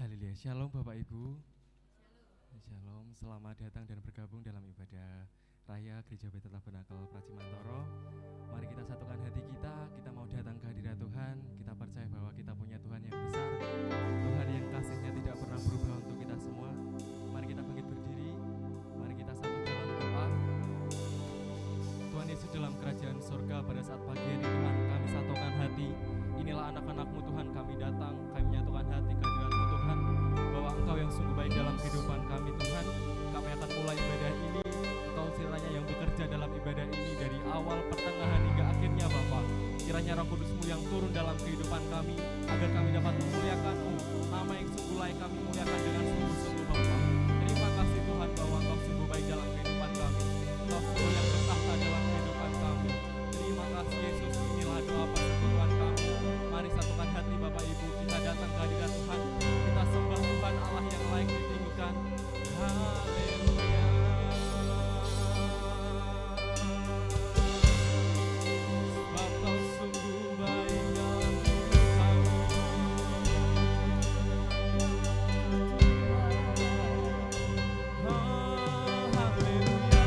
Haleluya, shalom Bapak Ibu. Shalom, selamat datang dan bergabung dalam ibadah Raya Gereja Bethel Tabernakel Pracimantoro. Mari kita satukan hati kita mau datang ke hadirat Tuhan. Kita percaya bahwa kita punya Tuhan yang besar, Tuhan yang kasihnya tidak pernah berubah untuk kita semua. Mari kita bangkit berdiri, mari kita satu dalam doa. Tuhan Yesus dalam kerajaan surga, pada saat pagi ini Tuhan kami satukan hati. Inilah anak-anak-Mu Tuhan, kami datang, kami menyatukan hati ke hadirat-Mu Tuhan, bahwa Engkau yang sungguh baik dalam kehidupan kami Tuhan. Kami akan mulai ibadah ini, Engkau kiranya yang bekerja dalam ibadah ini dari awal, pertengahan hingga akhirnya Bapa. Kiranya Roh Kudus-Mu yang turun dalam kehidupan kami, agar kami dapat memuliakan-Mu, nama yang sungguh layak kami muliakan dengan sungguh-sungguh Bapa. Terima kasih Tuhan bahwa Engkau sungguh baik dalam kehidupan kami, Engkau sungguh yang bertahta dalam kehidupan kami. Terima kasih Yesus, inilah doa persekutuan kami. Mari satukan hati Bapak Ibu, kita datang ke hadirat Tuhan, kita sembah Tuhan Allah yang layak ditinggikan. Haleluya. Sebab Kau sungguh baik dalam hidup kami. Oh, haleluya.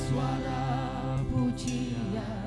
Suara pujian,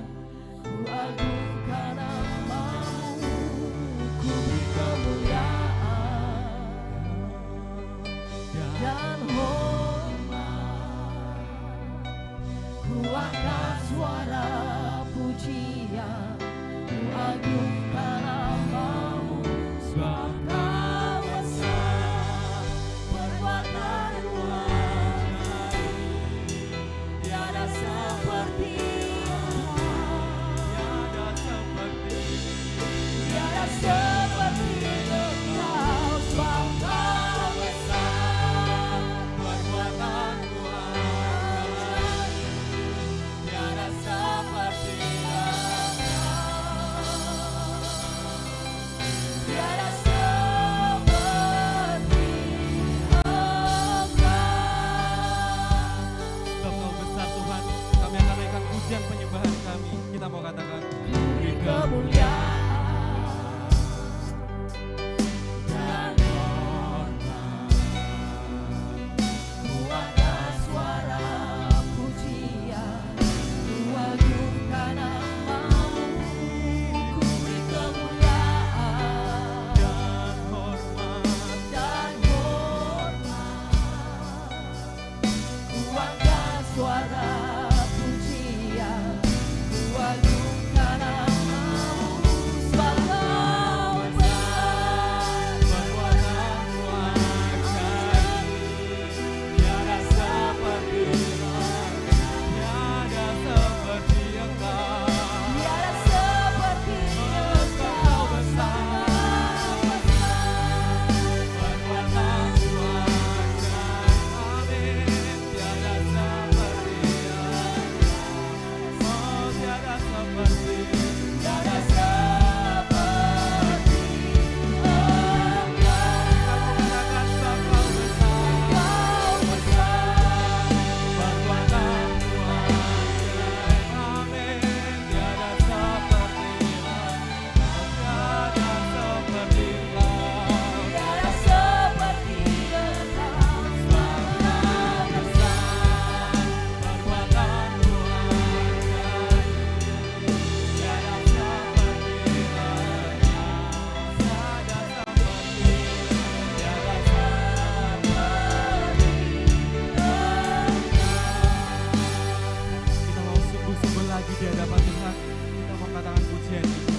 lagi di hadapan Tuhan, kita mau katakan pujian ini.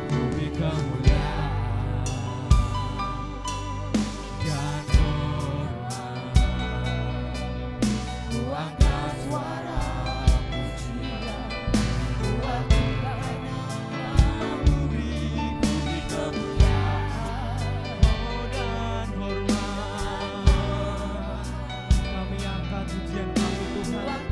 Bumi kemuliaan dan hormat, ku angkat suara pujian, ku agungkan nama-Mu. Bumi kemuliaan dan hormat, kami angkat pujian Kami Tuhan.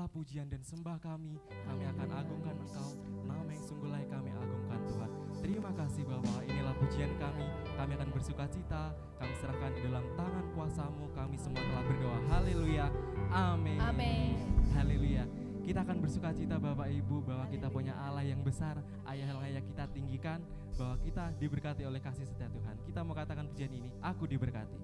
terimalah pujian dan sembah kami akan agungkan Engkau, nama yang sungguh layak kami agungkan Tuhan. Terima kasih Bapa, inilah pujian kami akan bersuka cita, kami serahkan di dalam tangan kuasa-Mu, kami semua telah berdoa, haleluya, amin. Amin. Haleluya. Kita akan bersuka cita Bapak Ibu bahwa kita punya Allah yang besar, Ayah yang layak kita tinggikan, bahwa kita diberkati oleh kasih setia Tuhan. Kita mau katakan pujian ini, aku diberkati.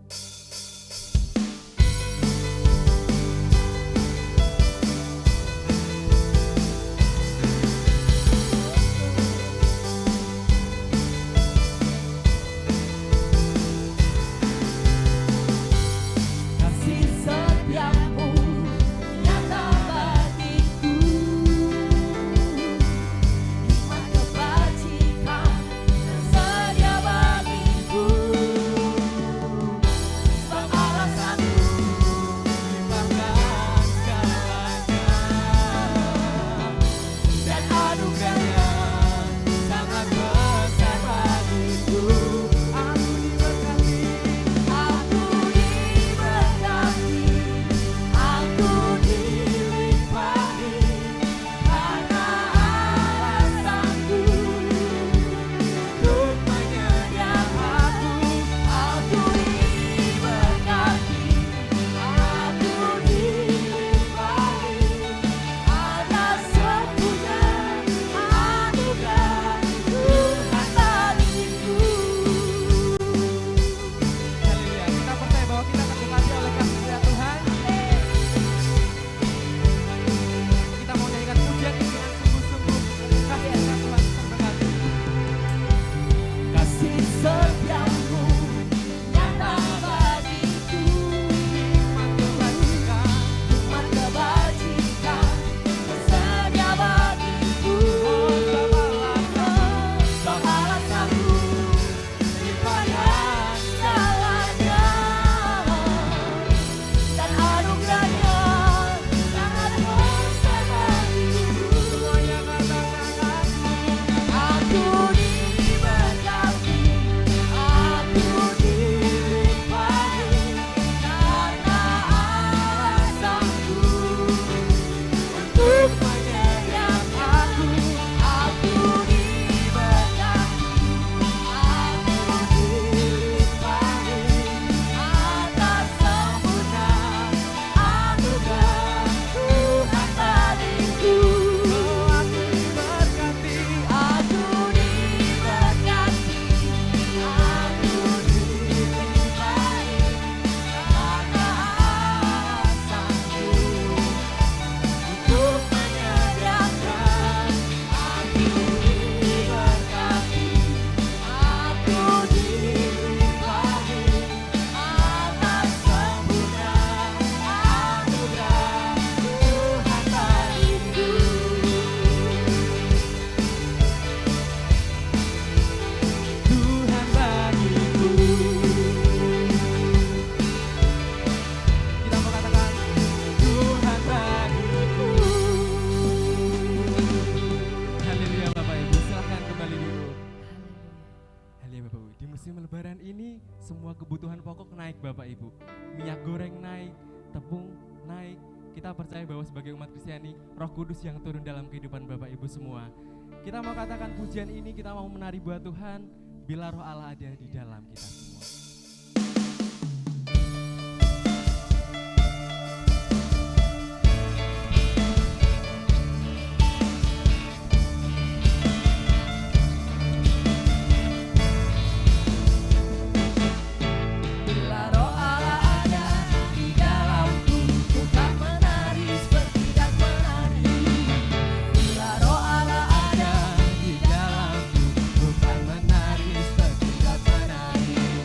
Semua kebutuhan pokok naik Bapak Ibu. Minyak goreng naik, tepung naik. Kita percaya bahwa sebagai umat Kristiani, Roh Kudus yang turun dalam kehidupan Bapak Ibu semua. Kita mau katakan pujian ini, kita mau menari buat Tuhan, bila Roh Allah ada di dalam kita semua. Menari seperti menari.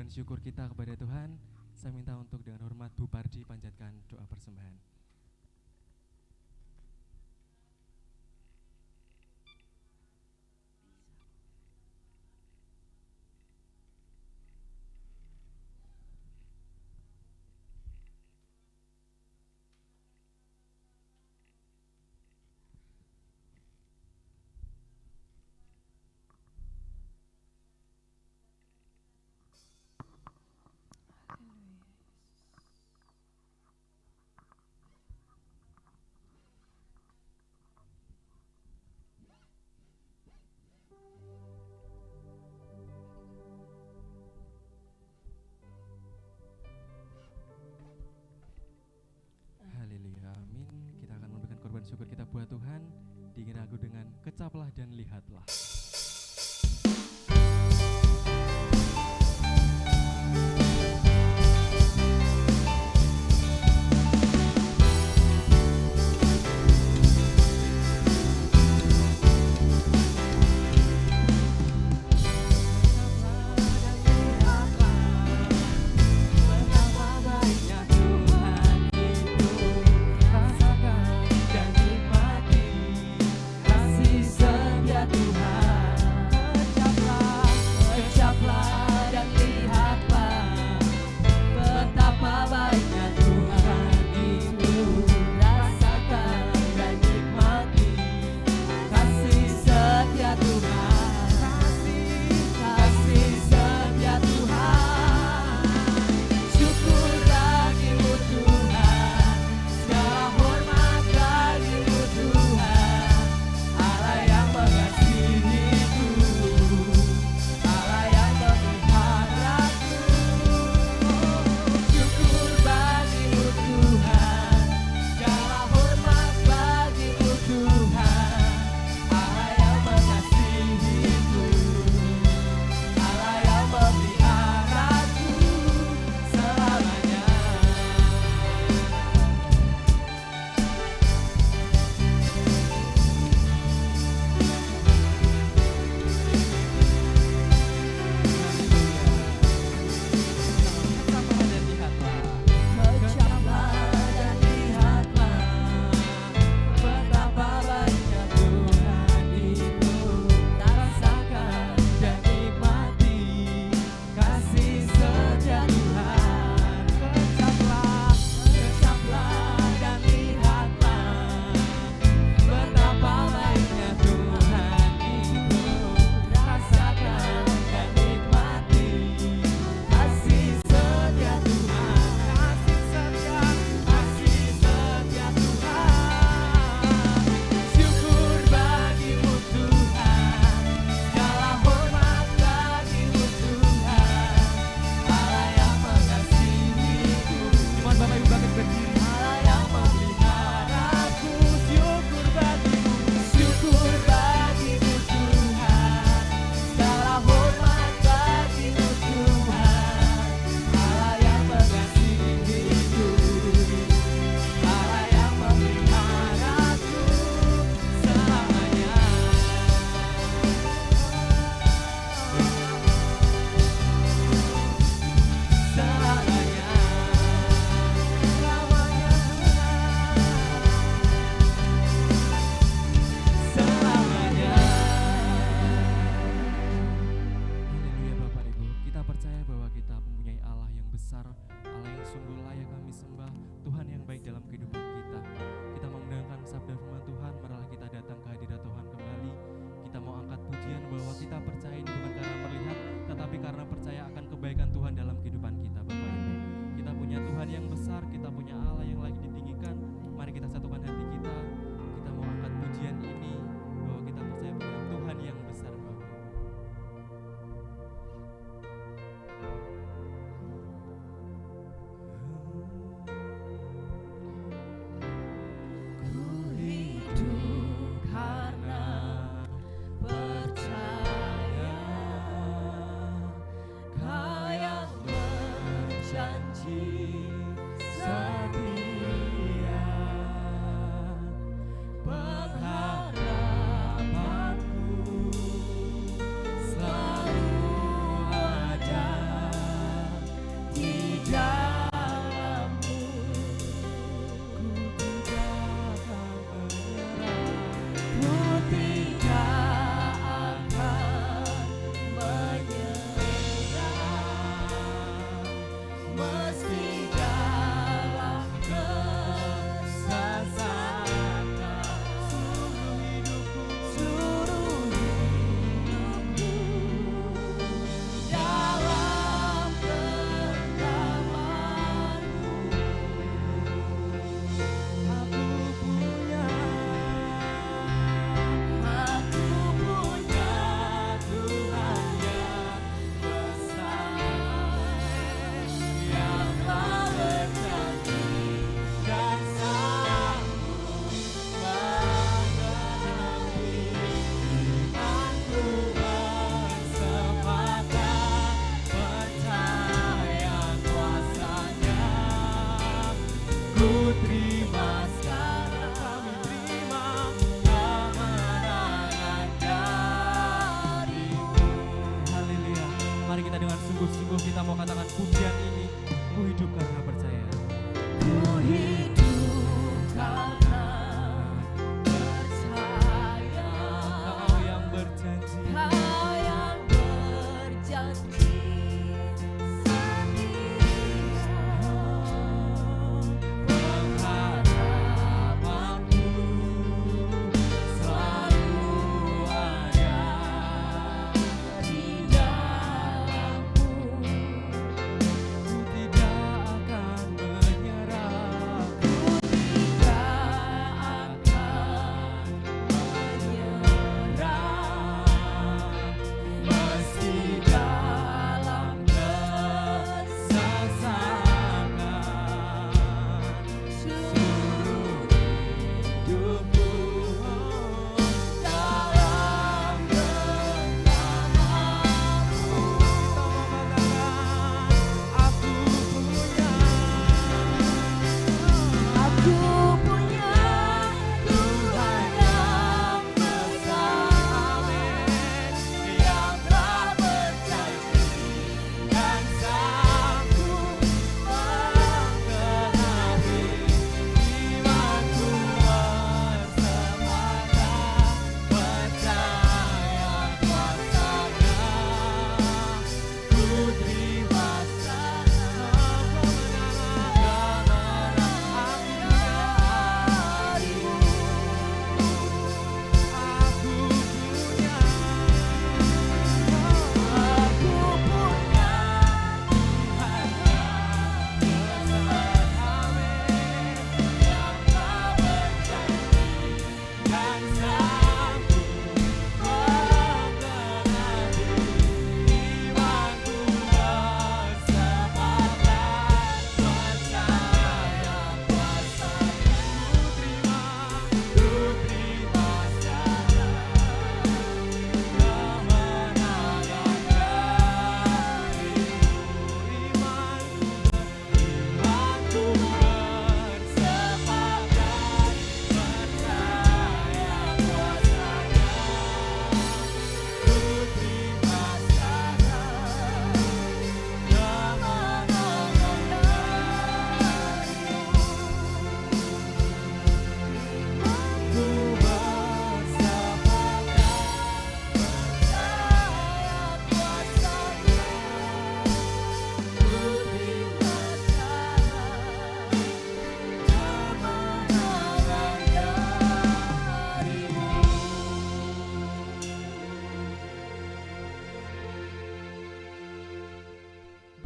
korban syukur kita kepada Tuhan, saya minta untuk dengan hormat Bu Pardi panjatkan doa persembahan. Syukur kita buat Tuhan, diiringi lagu dengan kecaplah dan lihatlah. Karena percaya sungguh kita mau katakan pujian ini, ku hidup karena percaya. Ku hidup karena percaya. Kau yang berjanji, Kau yang berjanji pengharapanku selalu ada di dalammu. ku tidak akan menyerah. Ku tidak akan menyerah, Meski dalam kesesakan seluruh hidupku dalam genggamanmu. Aku punya Aku punya Tuhan yang besar, yang telah berjanji dan sanggup menggenapi imanku bersemangat percaya kuasanya. Ku terima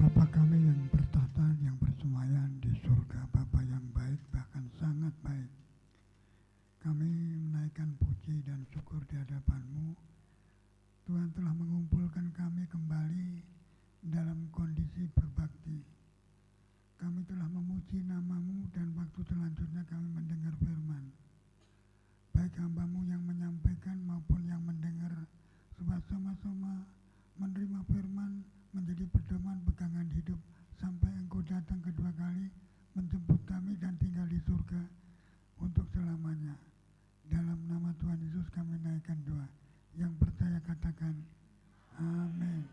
Bapa kami yang bertahta, yang bersemayam di surga, Bapa yang baik, bahkan sangat baik. Kami menaikkan puji dan syukur di hadapan-Mu. Tuhan telah mengumpulkan kami kembali dalam kondisi berbakti. Kami telah memuji nama-Mu dan waktu selanjutnya kami mendengar firman. Baik hamba-Mu yang menyampaikan maupun yang mendengar, sama-sama menerima firman menjadi pedoman pegangan hidup sampai Engkau datang kedua kali menjemput kami dan tinggal di surga untuk selamanya. Dalam nama Tuhan Yesus kami naikkan doa. Yang percaya katakan amin.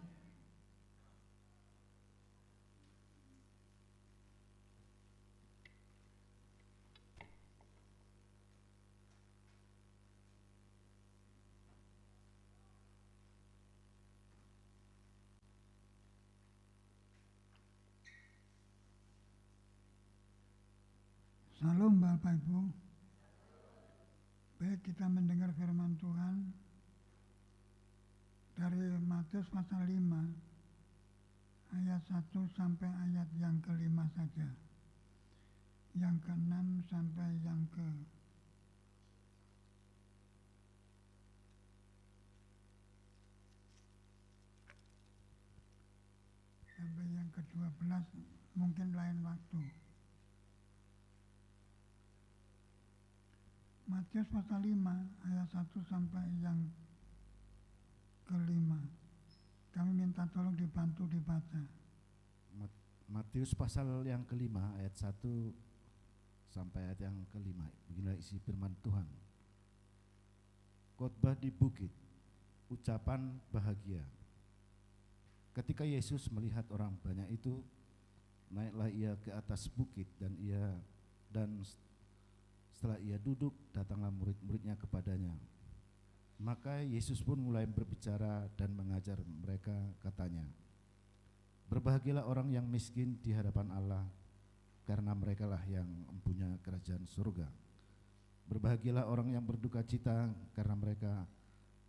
Salam Bapak Ibu. Baik, kita mendengar firman Tuhan dari Matius pasal 5 ayat 1 sampai ayat yang ke-5 saja. Yang ke-6 sampai yang ke-12 mungkin lain waktu. Matius pasal 5 ayat 1 sampai yang ke-5. Kami minta tolong dibantu dibaca. Matius pasal yang ke-5 ayat 1 sampai ayat yang ke-5. Beginilah isi firman Tuhan. Khotbah di bukit, ucapan bahagia. Ketika Yesus melihat orang banyak itu, naiklah ia ke atas bukit dan setelah ia duduk, datanglah murid-muridnya kepadanya. Maka Yesus pun mulai berbicara dan mengajar mereka, katanya, berbahagialah orang yang miskin di hadapan Allah, karena merekalah yang mempunyai kerajaan surga. Berbahagialah orang yang berduka cita, karena mereka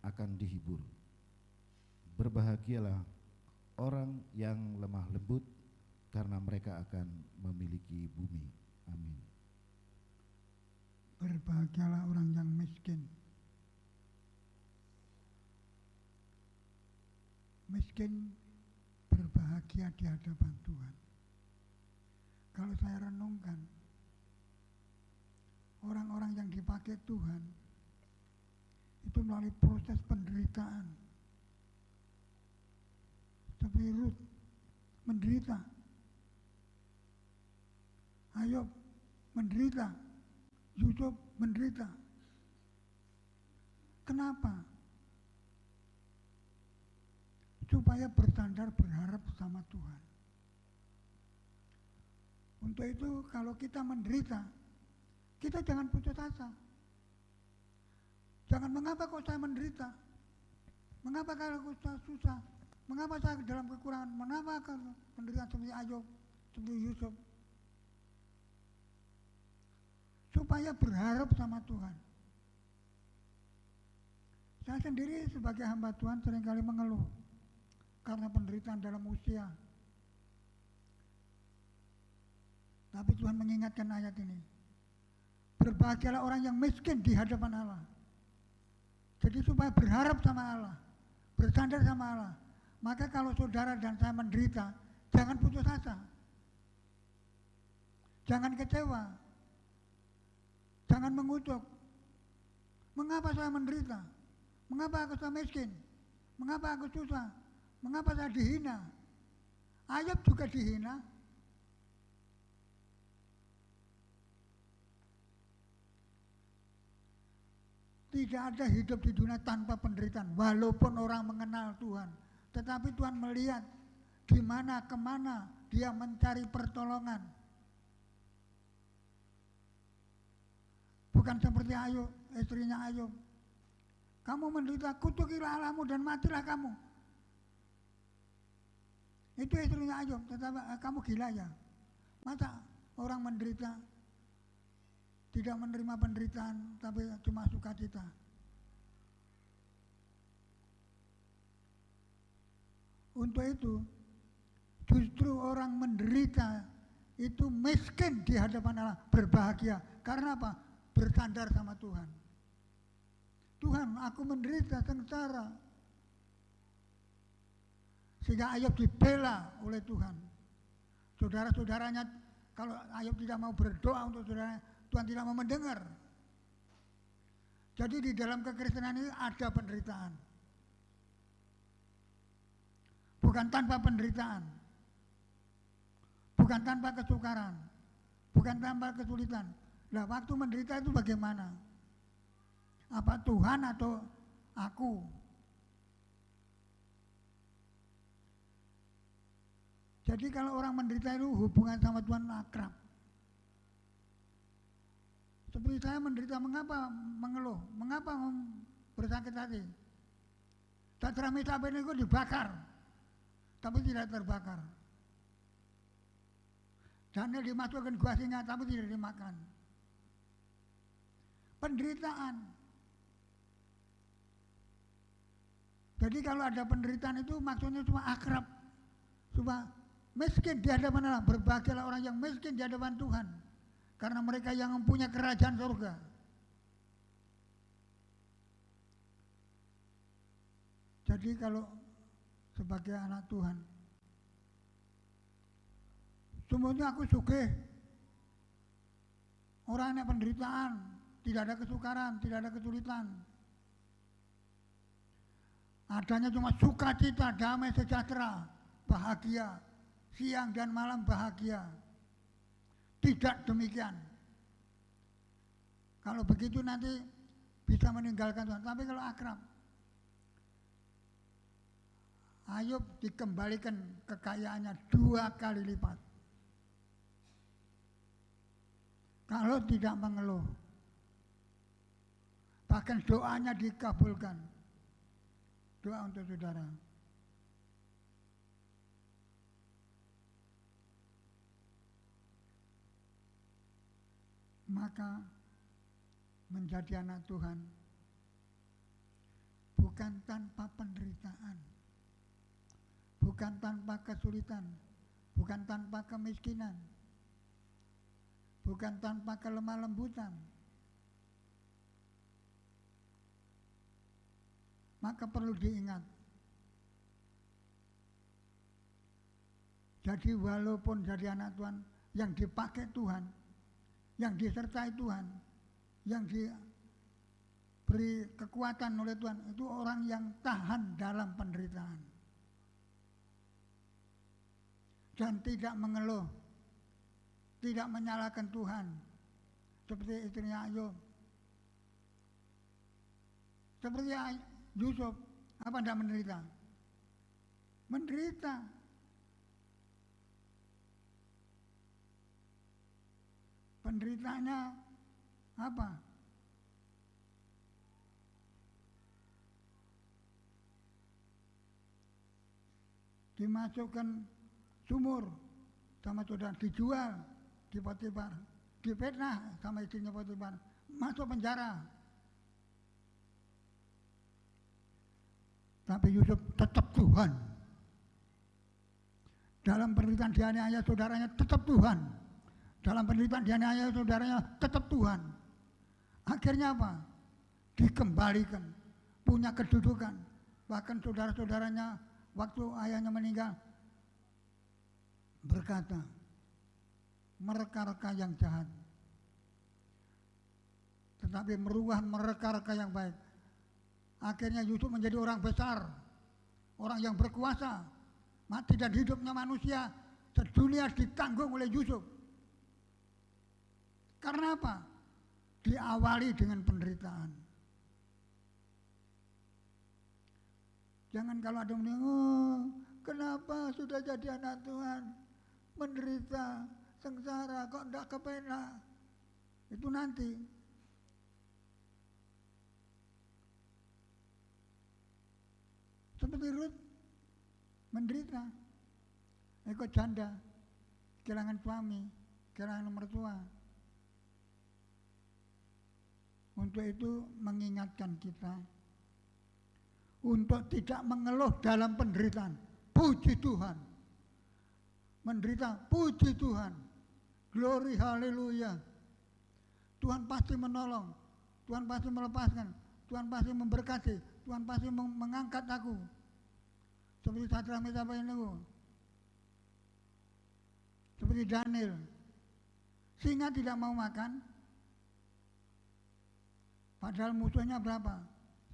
akan dihibur. Berbahagialah orang yang lemah lembut, karena mereka akan memiliki bumi. Amin. Berbahagialah orang yang miskin. Miskin berbahagia di hadapan Tuhan. Kalau saya renungkan, orang-orang yang dipakai Tuhan itu melalui proses penderitaan. Seperti Rut menderita, Ayub menderita, Yusuf menderita. Kenapa? Supaya bersandar berharap sama Tuhan. Untuk itu kalau kita menderita, kita jangan putus asa. Jangan mengapa kok saya menderita? Mengapa kalau saya susah? Mengapa saya dalam kekurangan? Mengapa kalau menderita seperti Ayub, seperti Yusuf? Supaya berharap sama Tuhan. Saya sendiri sebagai hamba Tuhan seringkali mengeluh karena penderitaan dalam usia. Tapi Tuhan mengingatkan ayat ini. Berbahagialah orang yang miskin di hadapan Allah. Jadi supaya berharap sama Allah, bersandar sama Allah. Maka kalau saudara dan saya menderita, jangan putus asa. Jangan kecewa. Jangan mengutuk. Mengapa saya menderita? Mengapa aku saya miskin? Mengapa aku susah? Mengapa saya dihina? Ayub juga dihina. Tidak ada hidup di dunia tanpa penderitaan, walaupun orang mengenal Tuhan. Tetapi Tuhan melihat di mana kemana dia mencari pertolongan. Bukan seperti Ayub, istrinya Ayub. Kamu menderita, kutukilah Allahmu dan matilah kamu. Itu istrinya Ayub, tetapi kamu gila ya. Masa orang menderita tidak menerima penderitaan, tapi cuma sukacita. Untuk itu, justru orang menderita itu miskin di hadapan Allah, berbahagia. Karena apa? Bersandar sama Tuhan. Tuhan, aku menderita sengsara. Sehingga Ayub dibela oleh Tuhan. Saudara-saudaranya, kalau Ayub tidak mau berdoa untuk saudaranya, Tuhan tidak mau mendengar. Jadi di dalam kekristenan ini ada penderitaan. Bukan tanpa penderitaan. Bukan tanpa kesukaran. Bukan tanpa kesulitan. Nah, waktu menderita itu bagaimana? Apa Tuhan atau aku? Jadi kalau orang menderita itu hubungan sama Tuhan akrab. Seperti saya menderita, mengapa mengeluh? Mengapa bersakit hati? Cakra Mesa itu dibakar, tapi tidak terbakar. Daniel dimasukkan gua singa, tapi tidak dimakan. Penderitaan. Jadi kalau ada penderitaan itu maksudnya cuma akrab, cuma miskin di hadapan Allah. Berbahagialah orang yang miskin di hadapan Tuhan, karena mereka yang mempunyai kerajaan surga. Jadi kalau sebagai anak Tuhan, semuanya aku sugih. Orang yang penderitaan, tidak ada kesukaran, tidak ada kesulitan. Adanya cuma sukacita, damai, sejahtera, bahagia, siang dan malam bahagia. Tidak demikian. Kalau begitu nanti bisa meninggalkan Tuhan. Tapi kalau akrab, Ayub dikembalikan kekayaannya 2 kali lipat. Kalau tidak mengeluh, bahkan doanya dikabulkan. Doa untuk saudara. Maka menjadi anak Tuhan bukan tanpa penderitaan, bukan tanpa kesulitan, bukan tanpa kemiskinan, bukan tanpa kelemah lembutan. Maka perlu diingat, jadi walaupun jadi anak Tuhan yang dipakai Tuhan, yang disertai Tuhan, yang diberi kekuatan oleh Tuhan, itu orang yang tahan dalam penderitaan dan tidak mengeluh, tidak menyalahkan Tuhan, seperti istrinya Ayub, seperti Yusuf. Apa tidak menderita? Menderita. Penderitaannya apa? Dimasukkan sumur sama saudara, dijual di Potifar, difitnah sama istrinya Potifar, masuk penjara. Tapi Yusuf tetap Tuhan. Dalam penderitaan dianiaya saudaranya tetap Tuhan. Dalam penderitaan dianiaya saudaranya tetap Tuhan. Akhirnya apa? Dikembalikan, punya kedudukan. Bahkan saudara-saudaranya waktu ayahnya meninggal berkata, mereka-reka yang jahat, tetapi mereka-reka yang baik. Akhirnya Yusuf menjadi orang besar, orang yang berkuasa. Mati dan hidupnya manusia sedunia ditanggung oleh Yusuf. Karena apa? Diawali dengan penderitaan. Jangan kalau ada yang bilang, oh, kenapa sudah jadi anak Tuhan menderita, sengsara, kok enggak kepenak. Itu nanti. Seperti Ruth menderita, ikut janda, kehilangan suami, kehilangan mertua. Untuk itu mengingatkan kita untuk tidak mengeluh dalam penderitaan. Puji Tuhan. Menderita, puji Tuhan. Glory, haleluya. Tuhan pasti menolong, Tuhan pasti melepaskan, Tuhan pasti memberkati, Tuhan pasti mengangkat aku. Seperti Sadrak Meshach Abednego, seperti Daniel. Singa tidak mau makan, padahal musuhnya berapa?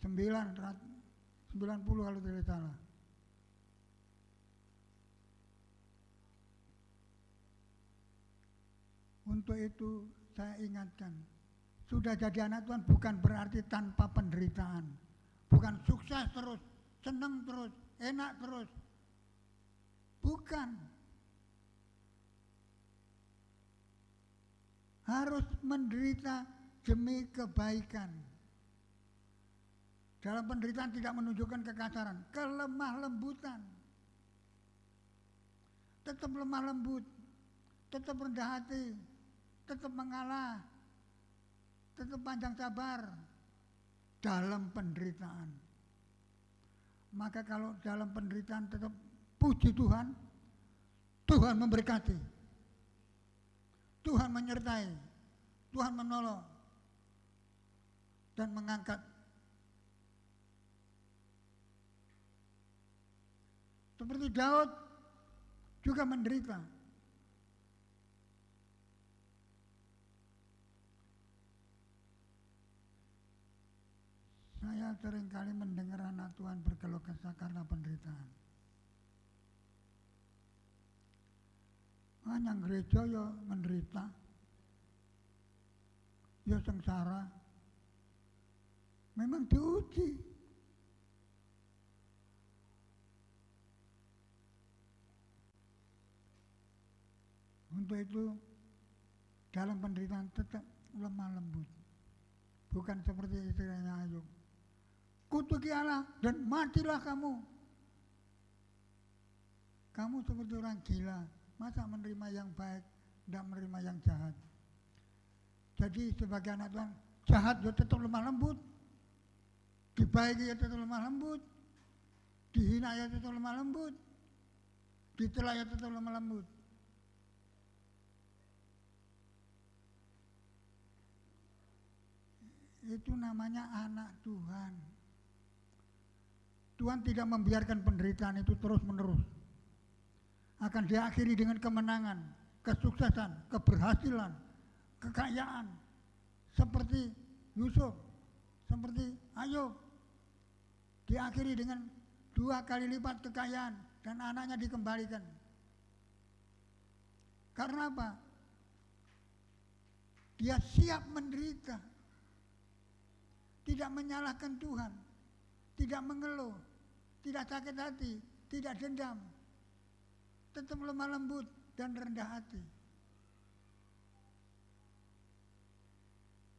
90 kalau tidak salah. Untuk itu saya ingatkan, sudah jadi anak Tuhan bukan berarti tanpa penderitaan, bukan sukses terus, senang terus, enak terus, bukan. Harus menderita demi kebaikan. Dalam penderitaan tidak menunjukkan kekasaran, kelemah lembutan. Tetap lemah lembut, tetap rendah hati, tetap mengalah, tetap panjang sabar dalam penderitaan. Maka kalau dalam penderitaan tetap puji Tuhan, Tuhan memberkati, Tuhan menyertai, Tuhan menolong dan mengangkat. Seperti Daud juga menderita. Saya seringkali mendengar anak Tuhan berkeluh kesah karena penderitaan. Yang gereja ya menderita, ya sengsara. Memang diuji. Untuk itu dalam penderitaan tetap lemah lembut. Bukan seperti istilahnya Ayub. Kutuki Allah dan matilah kamu. Kamu seperti orang gila. Masa menerima yang baik, tidak menerima yang jahat. Jadi sebagai anak Tuhan, jahat ya tetap lemah lembut. Dibaiki ya tetap lemah lembut. Dihina ya tetap lemah lembut. Dicela ya tetap lemah lembut. Itu namanya anak Tuhan. Tuhan tidak membiarkan penderitaan itu terus-menerus. Akan diakhiri dengan kemenangan, kesuksesan, keberhasilan, kekayaan. Seperti Yusuf, seperti Ayub. Diakhiri dengan 2 kali lipat kekayaan dan anaknya dikembalikan. Karena apa? Dia siap menderita. Tidak menyalahkan Tuhan, tidak mengeluh, tidak sakit hati, tidak dendam, tetap lemah lembut dan rendah hati.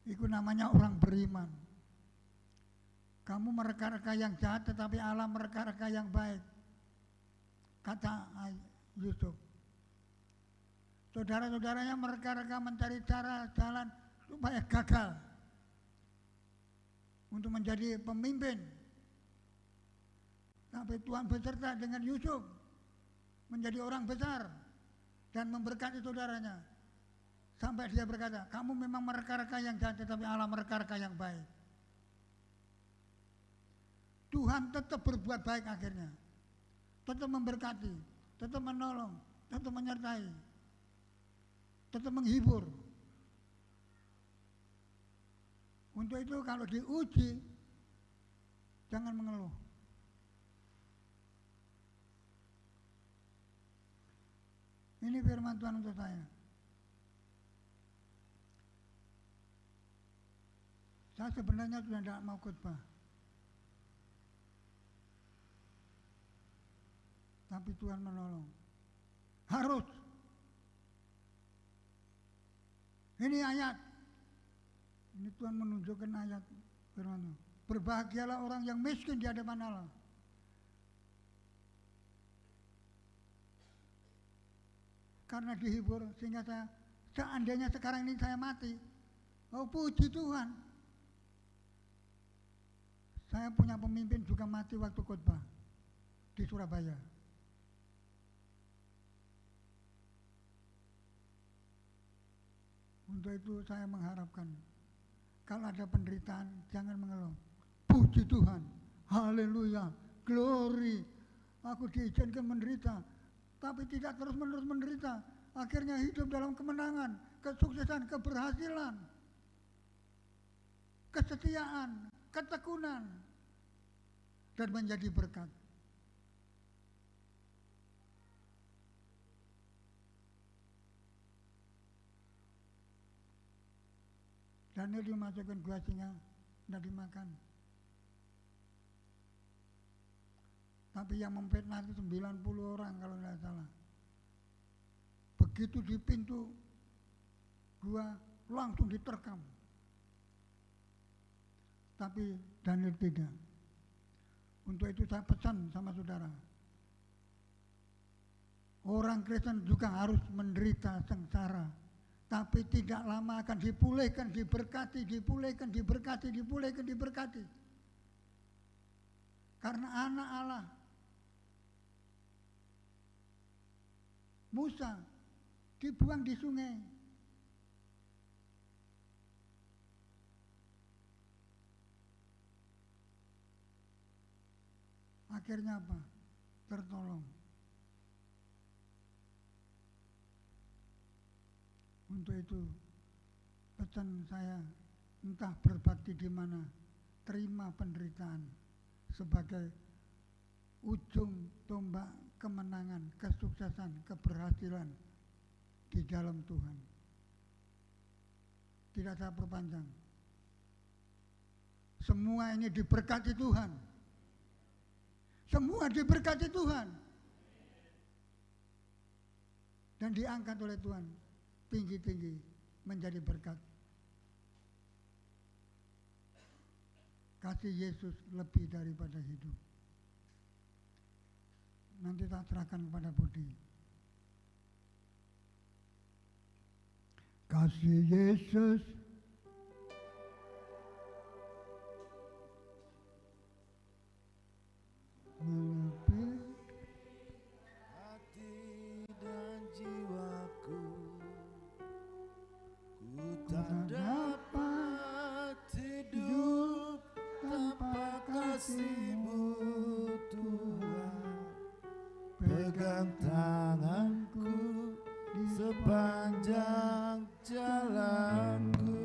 Itu namanya orang beriman. Kamu mereka-reka yang jahat tetapi Allah mereka-reka yang baik, kata Yusuf. Saudara-saudaranya mereka-reka mencari cara jalan supaya gagal untuk menjadi pemimpin. Tapi Tuhan beserta dengan Yusuf menjadi orang besar dan memberkati saudaranya. Sampai dia berkata, kamu memang mereka-reka yang jahat tetapi Allah mereka-reka yang baik. Tuhan tetap berbuat baik akhirnya. Tetap memberkati, tetap menolong, tetap menyertai, tetap menghibur. Untuk itu kalau diuji, jangan mengeluh. Ini firman Tuhan untuk saya. Saya sebenarnya sudah tidak mau khotbah. Tapi Tuhan menolong. Harus. Ini ayat. Ini Tuhan menunjukkan ayat firman. Berbahagialah orang yang miskin di hadapan Allah. Karena dihibur sehingga saya, seandainya sekarang ini saya mati, oh puji Tuhan. Saya punya pemimpin juga mati waktu khotbah di Surabaya. Untuk itu saya mengharapkan kalau ada penderitaan, jangan mengeluh. Puji Tuhan, haleluya, glory. Aku diizinkan menderita, tapi tidak terus-menerus menderita. Akhirnya hidup dalam kemenangan, kesuksesan, keberhasilan, kesetiaan, ketekunan, dan menjadi berkat. Daniel dimasukkan gua singa, tidak dimakan. Tapi yang memfitnah itu 90 orang kalau tidak salah. Begitu di pintu gua langsung diterkam. Tapi Daniel tidak. Untuk itu saya pesan sama saudara. Orang Kristen juga harus menderita sengsara. Tapi tidak lama akan dipulihkan, diberkati, dipulihkan, diberkati, dipulihkan, diberkati. Karena anak Allah, Musa, dibuang di sungai. Akhirnya apa? Tertolong. Untuk itu pesan saya, entah berbakti di mana, terima penderitaan sebagai ujung tombak kemenangan, kesuksesan, keberhasilan di dalam Tuhan. Tidak saya perpanjang. Semua ini diberkati Tuhan. Semua diberkati Tuhan. dan diangkat oleh Tuhan tinggi-tinggi menjadi berkat. Kasih Yesus lebih daripada hidup. Nanti tak serahkan kepada Budi. Kasih Yesus lebih hati dan jiwaku, ku tak dapat hidup tanpa kasih-Mu Tuhan. Pegang tanganku sepanjang jalanku.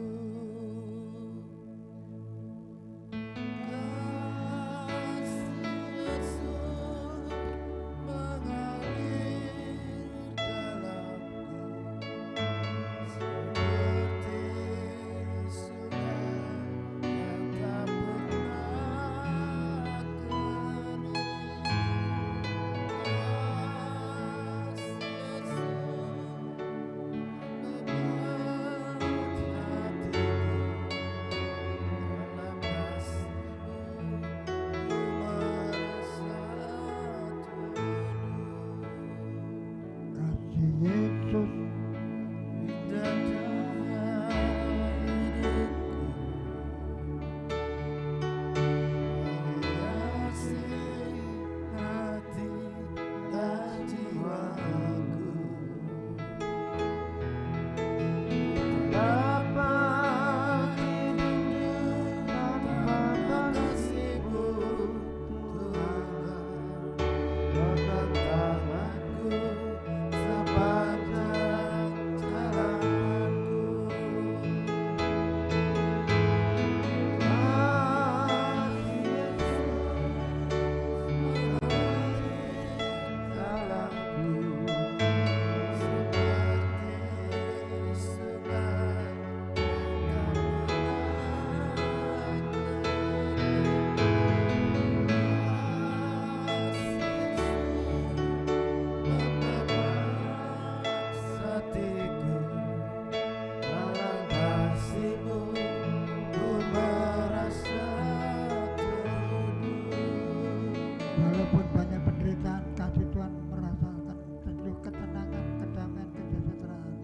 Walaupun banyak penderitaan, kasih Tuhan merasakan sejuk ketenangan, kedamaian, kesejahteraan.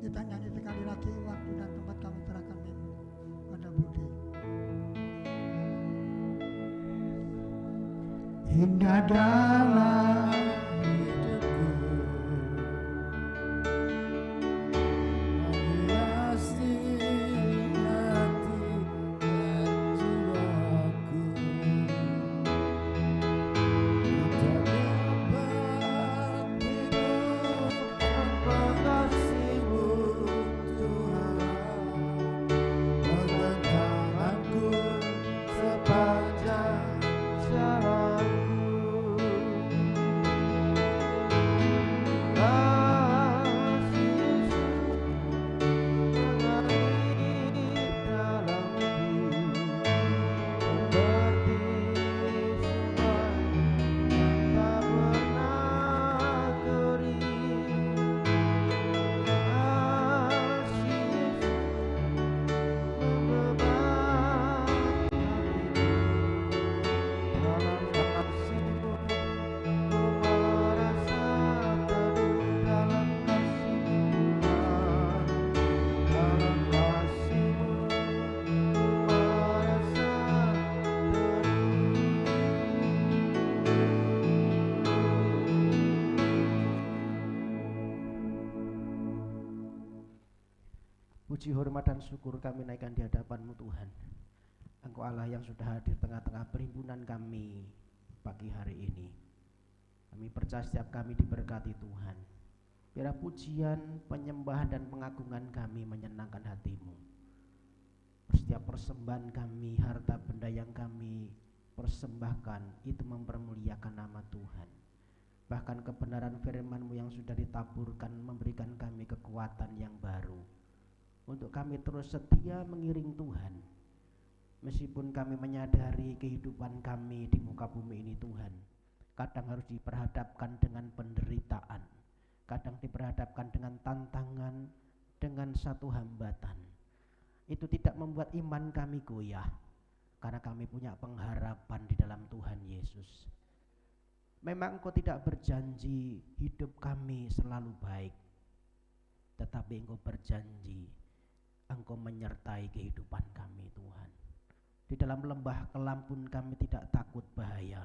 Kita nyanyi sekali lagi, waktu dan tempat kami serahkan pada Budi. Indah dalam puji, hormat, dan syukur kami naikkan di hadapan-Mu Tuhan. Engkau Allah yang sudah hadir tengah-tengah perhimpunan kami pagi hari ini. Kami percaya setiap kami diberkati Tuhan. Biarlah pujian, penyembahan, dan pengagungan kami menyenangkan hati-Mu. Setiap persembahan kami, harta benda yang kami persembahkan, itu mempermuliakan nama Tuhan. Bahkan kebenaran firman-Mu yang sudah ditaburkan memberikan kami kekuatan yang baru untuk kami terus setia mengiring Tuhan. Meskipun kami menyadari kehidupan kami di muka bumi ini Tuhan kadang harus diperhadapkan dengan penderitaan, kadang diperhadapkan dengan tantangan, dengan satu hambatan. Itu tidak membuat iman kami goyah, karena kami punya pengharapan di dalam Tuhan Yesus. Memang Engkau tidak berjanji hidup kami selalu baik, tetapi Engkau berjanji Engkau menyertai kehidupan kami, Tuhan. Di dalam lembah kelam pun kami tidak takut bahaya,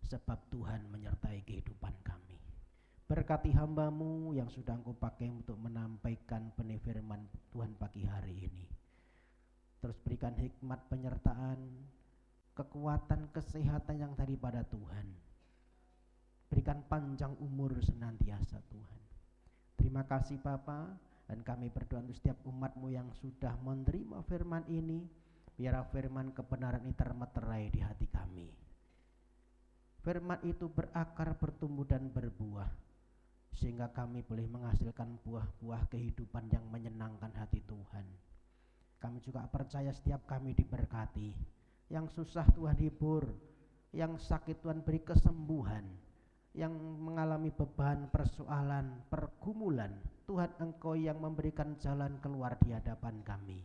sebab Tuhan menyertai kehidupan kami. Berkati hamba-Mu yang sudah Engkau pakai untuk menampaikan benih firman Tuhan pagi hari ini. Terus berikan hikmat penyertaan, kekuatan, kesehatan yang daripada Tuhan. Berikan panjang umur senantiasa, Tuhan. Terima kasih Bapa, dan kami berdoa untuk setiap umat-Mu yang sudah menerima firman ini. Biar firman kebenaran ini termeterai di hati kami. Firman itu berakar, bertumbuh dan berbuah, sehingga kami boleh menghasilkan buah-buah kehidupan yang menyenangkan hati Tuhan. Kami juga percaya setiap kami diberkati. Yang susah Tuhan hibur, yang sakit Tuhan beri kesembuhan, yang mengalami beban, persoalan, pergumulan, Tuhan Engkau yang memberikan jalan keluar di hadapan kami.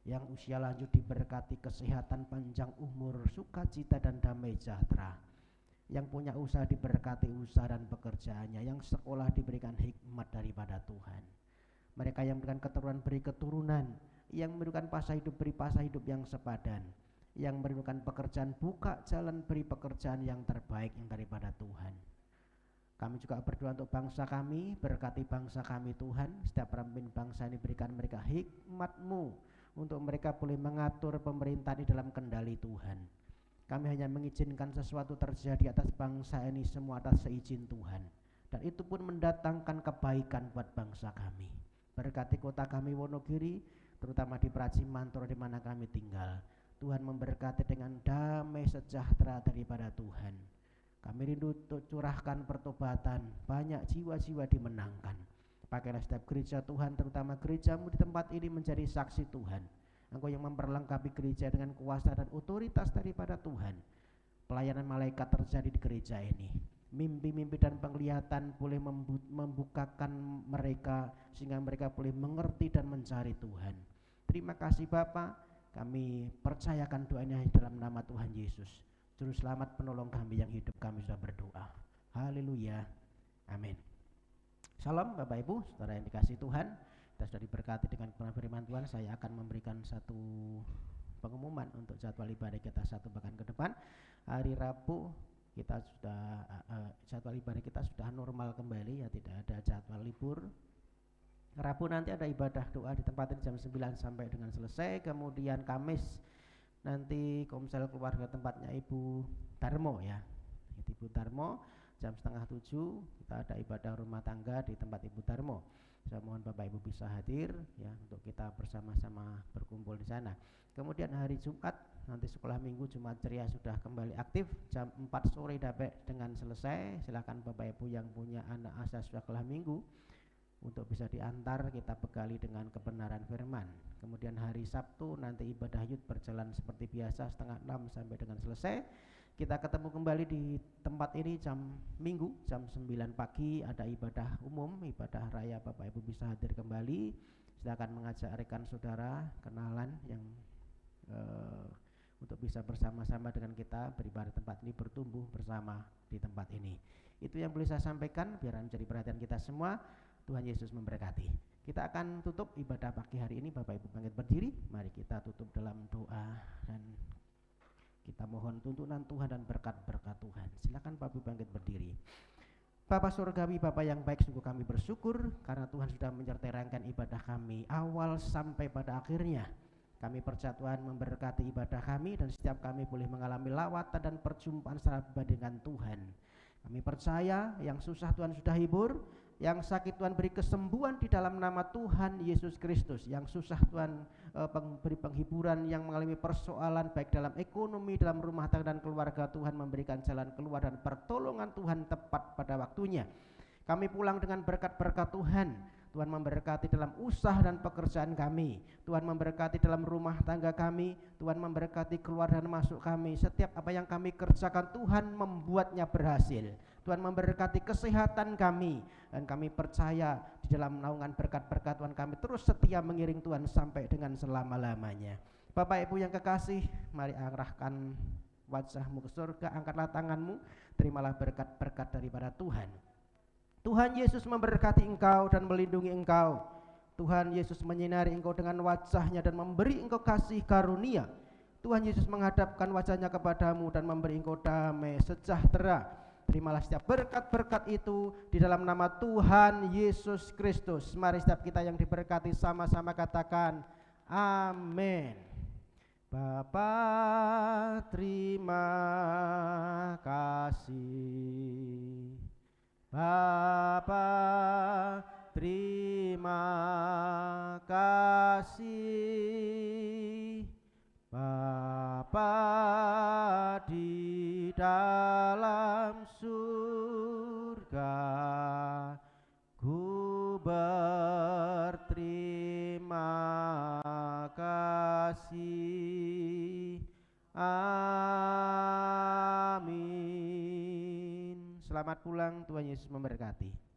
Yang usia lanjut diberkati kesehatan, panjang umur, sukacita dan damai sejahtera. Yang punya usaha diberkati usaha dan pekerjaannya. Yang sekolah diberikan hikmat daripada Tuhan. Mereka yang memberikan keturunan beri keturunan, yang memberikan pasah hidup beri pasah hidup yang sepadan, yang merindukan pekerjaan buka jalan beri pekerjaan yang terbaik yang daripada Tuhan. Kami juga berdoa untuk bangsa kami, berkati bangsa kami Tuhan. Setiap pemimpin bangsa ini berikan mereka hikmat-Mu untuk mereka boleh mengatur pemerintahan di dalam kendali Tuhan. Kami hanya mengizinkan sesuatu terjadi atas bangsa ini semua atas seizin Tuhan, dan itu pun mendatangkan kebaikan buat bangsa kami. Berkati kota kami Wonogiri, terutama di Pracimantoro di mana kami tinggal. Tuhan memberkati dengan damai sejahtera daripada Tuhan. Kami rindu untuk curahkan pertobatan, banyak jiwa-jiwa dimenangkan. Pakailah setiap gereja Tuhan, terutama gereja-Mu di tempat ini menjadi saksi Tuhan. Engkau yang memperlengkapi gereja dengan kuasa dan otoritas daripada Tuhan. Pelayanan malaikat terjadi di gereja ini. Mimpi-mimpi dan penglihatan boleh membukakan mereka, sehingga mereka boleh mengerti dan mencari Tuhan. Terima kasih Bapa, kami percayakan doa ini dalam nama Tuhan Yesus, Juru Selamat penolong kami yang hidup, kami sudah berdoa. Haleluya, amin. Salam Bapak Ibu, saudara yang dikasihi Tuhan. Kita sudah diberkati dengan firman Tuhan. Saya akan memberikan satu pengumuman untuk jadwal ibadah kita satu pekan ke depan. Hari Rabu kita sudah jadwal ibadah kita sudah normal kembali, ya, tidak ada jadwal libur. Rabu nanti ada ibadah doa di tempat ini jam 9 sampai dengan selesai. Kemudian Kamis nanti komsel keluarga tempatnya Ibu Darmo, ya, Ibu Darmo, jam 6:30 kita ada ibadah rumah tangga di tempat Ibu Darmo. Saya mohon Bapak Ibu bisa hadir, ya, untuk kita bersama-sama berkumpul di sana. Kemudian hari Jumat nanti sekolah minggu Jumat Ceria sudah kembali aktif jam 4 sore sampai dengan selesai. Silakan Bapak Ibu yang punya anak asa sekolah minggu untuk bisa diantar, kita bekali dengan kebenaran firman. Kemudian hari Sabtu nanti ibadah yud berjalan seperti biasa 5:30 sampai dengan selesai. Kita ketemu kembali di tempat ini jam Minggu jam 9 pagi ada ibadah umum, ibadah raya. Bapak Ibu bisa hadir kembali. Silakan mengajak rekan saudara, kenalan yang untuk bisa bersama-sama dengan kita beribadah tempat ini, bertumbuh bersama di tempat ini. Itu yang boleh saya sampaikan, biar menjadi perhatian kita semua. Tuhan Yesus memberkati. Kita akan tutup ibadah pagi hari ini. Bapak Ibu bangkit berdiri, mari kita tutup dalam doa dan kita mohon tuntunan Tuhan dan berkat-berkat Tuhan. Silakan Bapak Ibu bangkit berdiri. Bapa surgawi, Bapa yang baik, sungguh kami bersyukur karena Tuhan sudah menyertai rangkaian ibadah kami awal sampai pada akhirnya. Kami percaya Tuhan memberkati ibadah kami dan setiap kami boleh mengalami lawatan dan perjumpaan secara pribadi dengan Tuhan. Kami percaya yang susah Tuhan sudah hibur, yang sakit Tuhan beri kesembuhan di dalam nama Tuhan Yesus Kristus, yang susah Tuhan beri penghiburan, yang mengalami persoalan baik dalam ekonomi, dalam rumah tangga dan keluarga, Tuhan memberikan jalan keluar dan pertolongan Tuhan tepat pada waktunya. Kami pulang dengan berkat-berkat Tuhan. Tuhan memberkati dalam usaha dan pekerjaan kami. Tuhan memberkati dalam rumah tangga kami. Tuhan memberkati keluar dan masuk kami. Setiap apa yang kami kerjakan Tuhan membuatnya berhasil. Tuhan memberkati kesehatan kami, dan kami percaya di dalam naungan berkat-berkat Tuhan kami terus setia mengiring Tuhan sampai dengan selama-lamanya. Bapak Ibu yang kekasih, mari arahkan wajahmu ke surga, angkatlah tanganmu, terimalah berkat-berkat daripada Tuhan. Tuhan Yesus memberkati engkau dan melindungi engkau. Tuhan Yesus menyinari engkau dengan wajahnya dan memberi engkau kasih karunia. Tuhan Yesus menghadapkan wajahnya kepadamu dan memberi engkau damai sejahtera. Terimalah setiap berkat-berkat itu di dalam nama Tuhan Yesus Kristus. Mari setiap kita yang diberkati sama-sama katakan amin. Bapa, terima kasih. Bapa, terima kasih. Bapa di dalam surga, ku berterima kasih. Amin. Selamat pulang, Tuhan Yesus memberkati.